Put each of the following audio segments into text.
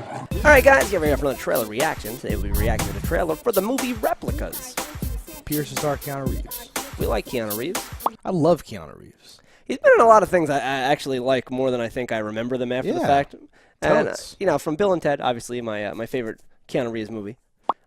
Alright guys, here we are for another trailer reaction. Today we'll be reacting to the trailer for the movie Replicas. Pierce star Keanu Reeves. We like Keanu Reeves. I love Keanu Reeves. He's been in a lot of things I actually like more than I think I remember them after the fact. And, you know, from Bill and Ted, obviously my favorite Keanu Reeves movie.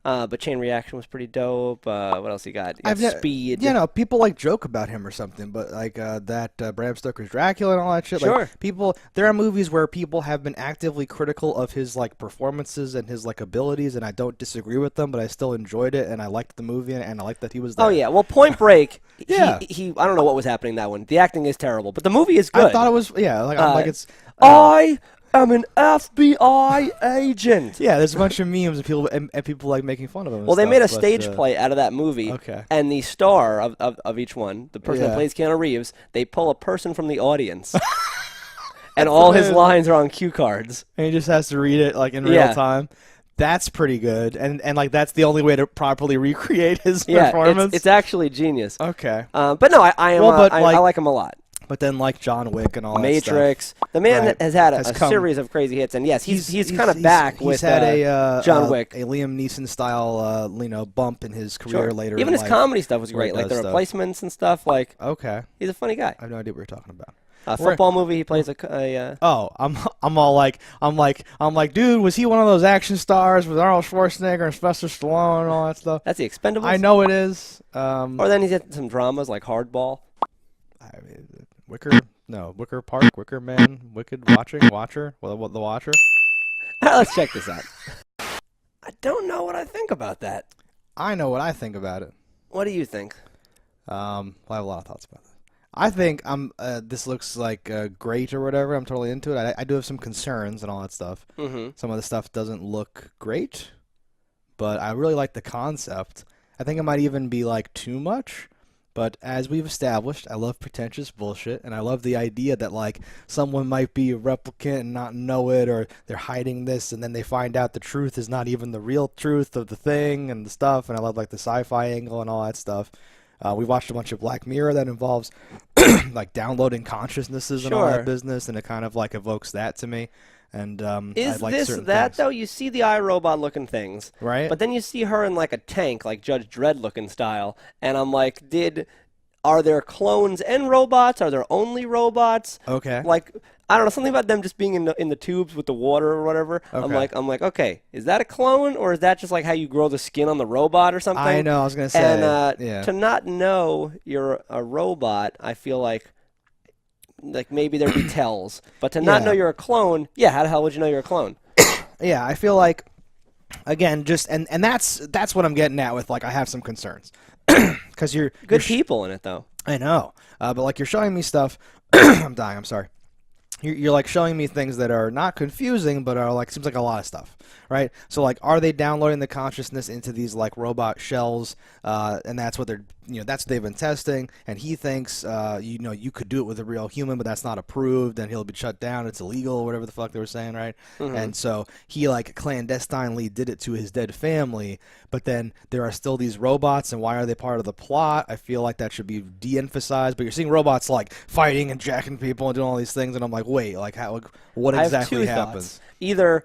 But Chain Reaction was pretty dope. What else you got? You got Speed. You know, people like joke about him or something, but like that Bram Stoker's Dracula and all that shit. Sure. Like, people, there are movies where people have been actively critical of his like performances and his like abilities, and I don't disagree with them, but I still enjoyed it and I liked the movie and I liked that he was there. Oh yeah, well Point Break. Yeah. He I don't know what was happening in that one. The acting is terrible, but the movie is good. I thought it was like I'm like it's. I'm an FBI agent. Yeah, there's a bunch of memes of people and people like making fun of him. Well, they made a stage play out of that movie. Okay. And the star of each one, the person that plays Keanu Reeves, they pull a person from the audience. And all his lines are on cue cards. And he just has to read it like in real time. That's pretty good. And like that's the only way to properly recreate his performance. It's actually genius. Okay. But no, I like him a lot. But then, like John Wick and all Matrix, that stuff. the man has had a series of crazy hits, and yes, he's kind of back with John Wick, a Liam Neeson style, bump in his career later. Even his comedy stuff was great, like the Replacements and stuff. Like, he's a funny guy. I have no idea what you're talking about. Football movie, he plays a I'm like, dude, was he one of those action stars with Arnold Schwarzenegger and Sylvester Stallone and all that stuff? That's the Expendables. I know it is. Or then he's had some dramas like Hardball. Wicker Park, Wicker Man, Watcher, the Watcher. All right, let's check this out. I don't know what I think about that. I know what I think about it. What do you think? I have a lot of thoughts about this. I think this looks like great or whatever. I'm totally into it. I do have some concerns and all that stuff. Some of the stuff doesn't look great, but I really like the concept. I think it might even be like too much. But as we've established, I love pretentious bullshit, and I love the idea that, like, someone might be a replicant and not know it, or they're hiding this, and then they find out the truth is not even the real truth of the thing and the stuff, and I love, like, the sci-fi angle and all that stuff. We watched a bunch of Black Mirror that involves, like, downloading consciousnesses and all that business, and it kind of, like, evokes that to me. And is like this that things. Though? You see the iRobot looking things, right? But then you see her in like a tank, like Judge Dredd looking style, and I'm like, are there clones and robots? Are there only robots? Okay. Like, I don't know, something about them just being in the tubes with the water or whatever. Okay. I'm like, okay, is that a clone or is that just like how you grow the skin on the robot or something? I know. I was gonna say. And to not know you're a robot, I feel like maybe there'd be tells, but to not know you're a clone, how the hell would you know you're a clone? Yeah, I feel like, again, just and that's what I'm getting at with, like, I have some concerns because you're people in it though. I know, but like you're showing me stuff. I'm dying. I'm sorry. You're like showing me things that are not confusing, but are like seems like a lot of stuff, right? So like, are they downloading the consciousness into these like robot shells, and that's what they're that's what they've been testing. And he thinks you could do it with a real human, but that's not approved, and he'll be shut down. It's illegal, or whatever the fuck they were saying, right? And so he like clandestinely did it to his dead family, but then there are still these robots, and why are they part of the plot? I feel like that should be de-emphasized. But you're seeing robots like fighting and jacking people and doing all these things, and I'm like, wait, like what exactly happens? Either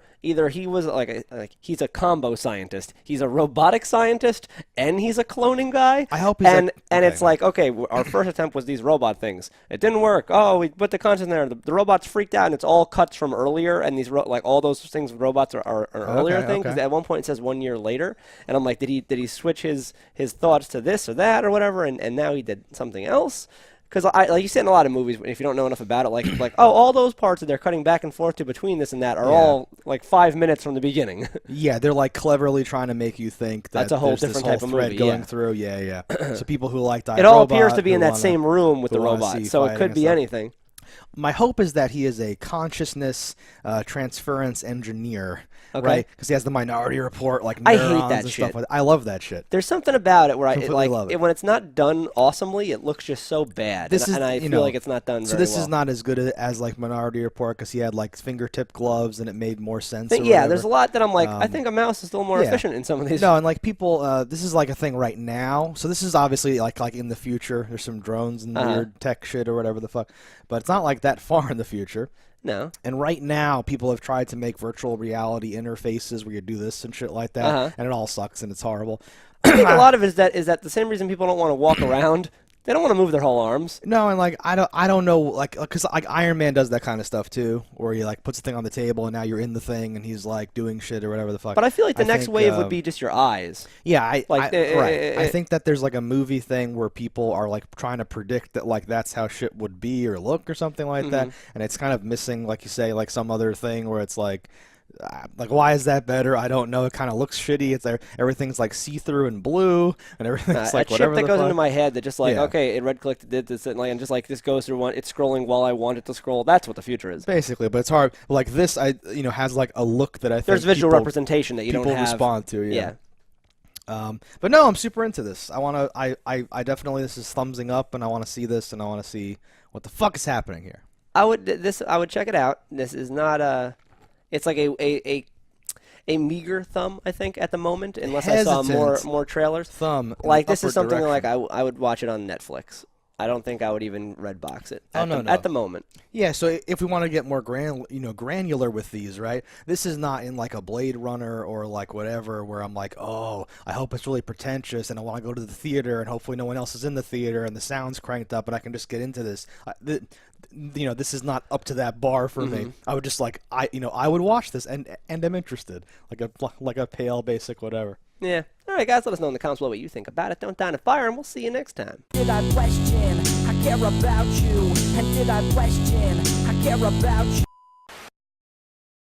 he was like he's a combo scientist. He's a robotic scientist and he's a cloning guy. I hope he's it's like, okay, our first attempt was these robot things. It didn't work. Oh, we put the conscience in there. The robots freaked out, and it's all cuts from earlier. And these like all those things with robots are an earlier thing, because at one point it says 1 year later. And I'm like, did he switch his thoughts to this or that or whatever? And now he did something else. Because like you see in a lot of movies, if you don't know enough about it, like all those parts that they're cutting back and forth to between this and that are all like 5 minutes from the beginning. Yeah, they're like cleverly trying to make you think that that's a whole there's different this type of thread movie going through. Yeah. So people who like it all appears to be in that same room with the robot, so it could be anything. My hope is that he is a consciousness transference engineer, right? Because he has the Minority Report, like neurons I hate that and shit. stuff like that. I love that shit. There's something about it where love it. when it's not done awesomely, it looks just so bad. And I feel like it's not done very well. So this is not as good as like Minority Report, because he had like fingertip gloves and it made more sense. Yeah, there's a lot that I'm like, I think a mouse is still more efficient in some of these. No, and like people, this is like a thing right now. So this is obviously like in the future. There's some drones and weird tech shit or whatever the fuck. But it's not not like that far in the future. No. And right now, people have tried to make virtual reality interfaces where you do this and shit like that, and it all sucks and it's horrible. I think a lot of it is that the same reason people don't want to walk around. They don't want to move their whole arms. No, and like I don't know, like because like Iron Man does that kind of stuff too, where he like puts a thing on the table and now you're in the thing and he's like doing shit or whatever the fuck. But I feel like the next wave would be just your eyes. Yeah, right. I think that there's like a movie thing where people are like trying to predict that like that's how shit would be or look or something like that, and it's kind of missing, like you say, like some other thing where it's like why is that better? I don't know. It kind of looks shitty. It's there. Everything's like see-through and blue, and everything's like whatever. Shit that goes into my head that just like okay, it red-clicked, did this, and just like this goes through one. It's scrolling while I want it to scroll. That's what the future is. Basically, but it's hard. Like this, has like a look that I think there's visual representation that you don't have. People respond to. Yeah. But no, I'm super into this. I definitely, this is thumbsing up, and I want to see this, and I want to see what the fuck is happening here. I would check it out. This is not a. It's like a meager thumb, I think, at the moment, unless Hesitant. I saw more trailers. Thumb. Like this is something like I would watch it on Netflix. I don't think I would even Redbox it at the moment. Yeah, so if we want to get more granular with these, right? This is not in like a Blade Runner or like whatever where I'm like, oh, I hope it's really pretentious and I want to go to the theater and hopefully no one else is in the theater and the sound's cranked up and I can just get into this. This is not up to that bar for me. I would just like I would watch this and I'm interested, like a pale basic whatever. Yeah. All right, guys, let us know in the comments below what you think about it. Don't down and fire, and we'll see you next time. Did I question? I care about you. And did I question? I care about you.